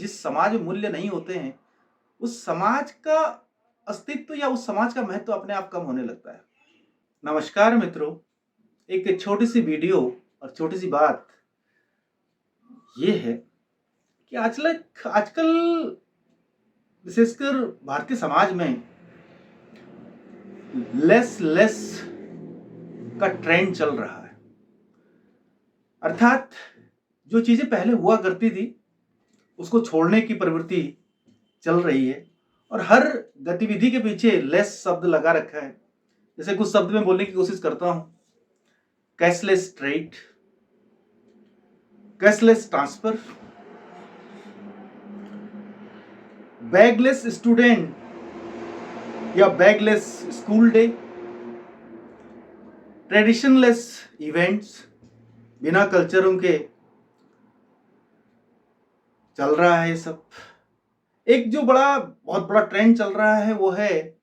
जिस समाज में मूल्य नहीं होते हैं, उस समाज का अस्तित्व या उस समाज का महत्व अपने आप कम होने लगता है। नमस्कार मित्रों, एक छोटी-सी वीडियो और छोटी-सी बात ये है कि आजकल विशेषकर भारतीय समाज में लेस का ट्रेंड चल रहा है। अर्थात जो चीज़ें पहले हुआ करती थी, उसको छोड़ने की प्रवृत्ति चल रही है और हर गतिविधि के पीछे लेस शब्द लगा रखा है। जैसे कुछ शब्द में बोलने की कोशिश करता हूं, cashless trade, cashless transfer, bagless student या बैगलेस स्कूल डे, ट्रेडिशनलेस इवेंट्स, बिना कल्चरों के चल रहा है ये सब। एक जो बहुत बड़ा ट्रेंड चल रहा है वो है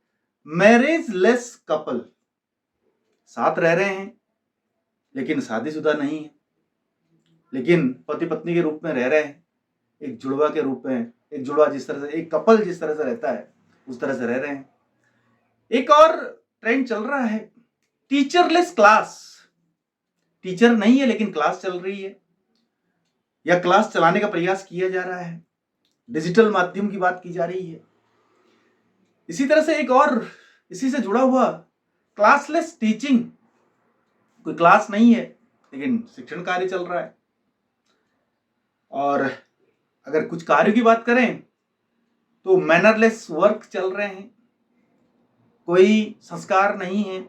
मैरिज लेस कपल। साथ रह रहे हैं लेकिन शादीशुदा नहीं है, लेकिन पति पत्नी के रूप में रह रहे हैं, एक जुड़वा के रूप में। एक जुड़वा जिस तरह से, एक कपल जिस तरह से रहता है उस तरह से रह रहे हैं। एक और ट्रेंड चल रहा है टीचरलेस क्लास। टीचर नहीं है लेकिन क्लास चल रही है या क्लास चलाने का प्रयास किया जा रहा है। डिजिटल माध्यम की बात की जा रही है। इसी तरह से एक और इसी से जुड़ा हुआ क्लासलेस टीचिंग। कोई क्लास नहीं है लेकिन शिक्षण कार्य चल रहा है। और अगर कुछ कार्यों की बात करें तो मैनरलेस वर्क चल रहे हैं। कोई संस्कार नहीं है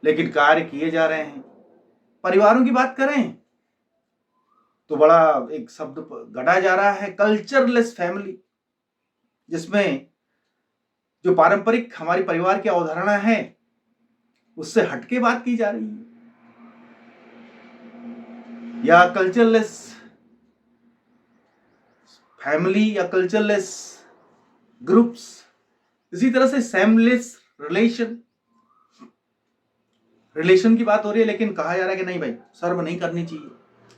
लेकिन कार्य किए जा रहे हैं। परिवारों की बात करें तो बड़ा एक शब्द गढ़ा जा रहा है कल्चरलेस फैमिली, जिसमें जो पारंपरिक हमारी परिवार की अवधारणा है उससे हटके बात की जा रही है। या कल्चरलेस फैमिली या कल्चरलेस ग्रुप्स। इसी तरह से सेमलेस रिलेशन की बात हो रही है, लेकिन कहा जा रहा है कि नहीं भाई, सर्व नहीं करनी चाहिए,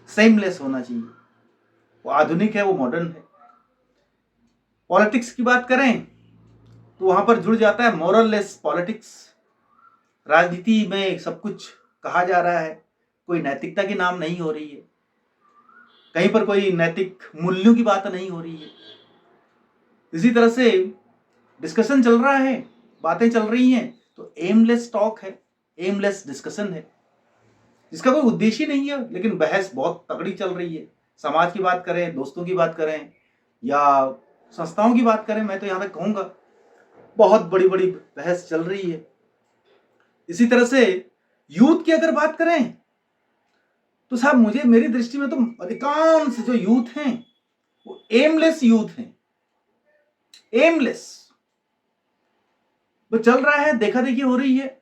सेमलेस होना चाहिए। वो आधुनिक है, वो मॉडर्न है। पॉलिटिक्स की बात करें तो वहां पर जुड़ जाता है मॉरललेस पॉलिटिक्स। राजनीति में सब कुछ कहा जा रहा है, कोई नैतिकता की नाम नहीं हो रही है, कहीं पर कोई नैतिक मूल्यों की बात नहीं हो रही है। इसी तरह से डिस्कशन चल रहा है, बातें चल रही हैं तो एमलेस टॉक है, एमलेस डिस्कशन है, जिसका कोई उद्देश्य नहीं है, लेकिन बहस बहुत तगड़ी चल रही है। समाज की बात करें, दोस्तों की बात करें या संस्थाओं की बात करें, मैं तो यहां तक कहूंगा बहुत बड़ी बड़ी बहस चल रही है। इसी तरह से यूथ की अगर बात करें तो साहब मेरी दृष्टि में तो अधिकांश जो यूथ हैं वो एमलेस यूथ हैं। एमलेस वो चल रहा है, देखा देखी हो रही है।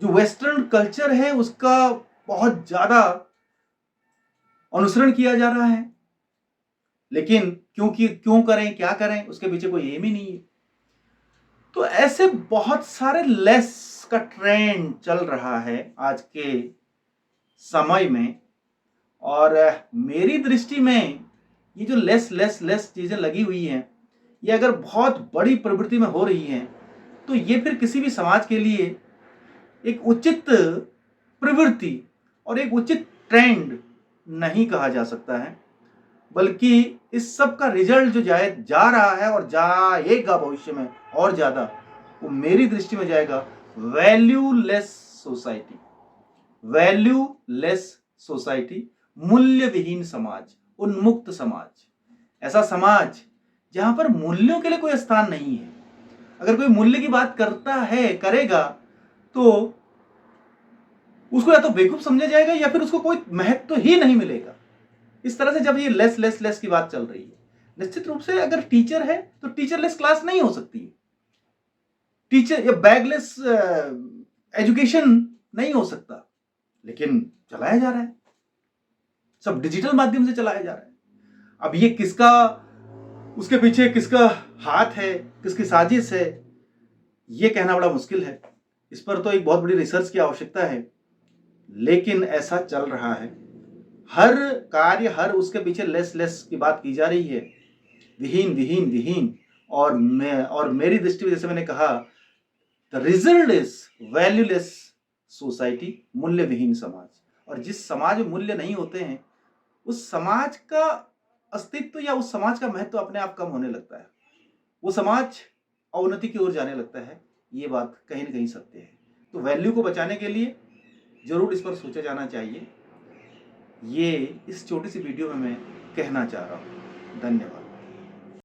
जो वेस्टर्न कल्चर है उसका बहुत ज्यादा अनुसरण किया जा रहा है, लेकिन क्यों करें, क्या करें, उसके पीछे कोई एम ही नहीं है। तो ऐसे बहुत सारे लेस का ट्रेंड चल रहा है आज के समय में। और मेरी दृष्टि में ये जो लेस चीजें लगी हुई हैं, ये अगर बहुत बड़ी प्रवृत्ति में हो रही हैं तो ये फिर किसी भी समाज के लिए एक उचित प्रवृत्ति और एक उचित ट्रेंड नहीं कहा जा सकता है, बल्कि इस सब का रिजल्ट जो जा रहा है और जाएगा भविष्य में और ज्यादा, वो मेरी दृष्टि में जाएगा वैल्यूलेस सोसाइटी। वैल्यूलेस सोसाइटी, मूल्य विहीन समाज, उन्मुक्त समाज। ऐसा समाज जहां पर मूल्यों के लिए कोई स्थान नहीं है। अगर कोई मूल्य की बात करता है, करेगा, तो उसको या तो बेवकूफ समझा जाएगा या फिर उसको कोई महत्व ही नहीं मिलेगा। इस तरह से जब ये लेस की बात चल रही है, निश्चित रूप से अगर टीचर है तो टीचरलेस क्लास नहीं हो सकती है। टीचर या बैगलेस एजुकेशन नहीं हो सकता, लेकिन चलाया जा रहा है, सब डिजिटल माध्यम से चलाया जा रहा है। अब ये किसका, उसके पीछे किसका हाथ है, किसकी साजिश है, ये कहना बड़ा मुश्किल है। इस पर तो एक बहुत बड़ी रिसर्च की आवश्यकता है, लेकिन ऐसा चल रहा है। हर कार्य, हर उसके पीछे लेस की बात की जा रही है, विहीन विहीन विहीन। और मेरी दृष्टि में, जैसे मैंने कहा, the result is valueless society, मूल्य विहीन समाज। और जिस समाज में मूल्य नहीं होते हैं, उस समाज का अस्तित्व या उस समाज का महत्व अपने आप कम होने लगता है, वो समाज अवनति की ओर जाने लगता है। ये बात कहीं ना कहीं सत्य है। तो वैल्यू को बचाने के लिए जरूर इस पर सोचा जाना चाहिए। ये इस छोटी सी वीडियो में मैं कहना चाह रहा हूँ। धन्यवाद।